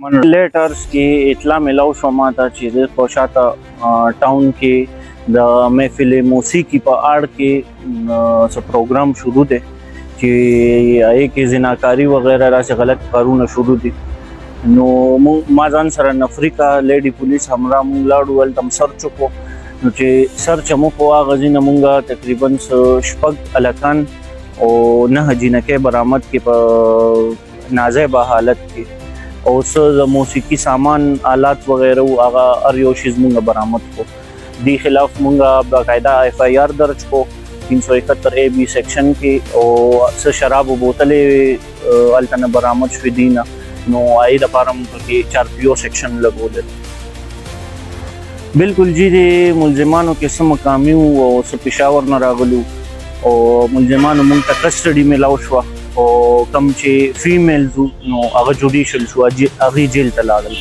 من لیټرز کې اطلاع ملاو شو ماته چې د خوشاته ټاون کې د محفل موسیقي په اړه کې څه پروګرام شروع دی چې هغې کې زناکاري وغیره داسې غلط کارونه شروع دي. نو ما ځان سره نفري کړه، لیډي پولیس همراه مونږ لاړو، هلته م سرچ وکړو. نو چې سرچ مو په هغه ځای نه مونږ تقریبا شپږ هلکان او 9 جینکۍ برآمد کې په نازیبه حالت کې، او څه د موسیقي سامان آلات وغیره و هغه هر یو شیز مونږ برآمد کړو. دې خلاف مونږ باقاعده FIR درج کړو 371 AB سیکشن کې، او څه شراب و بوتلې هلته نه برآمد شوې دي نه، نو هغې دپاره مونږ پکې 4PO سیکشن لګولی. بالکل جی د ملزمانو کې څه مقامي وو او څه پېښور نه راغلي وو، او ملزمانو مونږ ته کسټډي میلاو شوه، او کوم چې فیمیلز وو نو هغه جوډیشل شو، هغې جیل ته لاړل.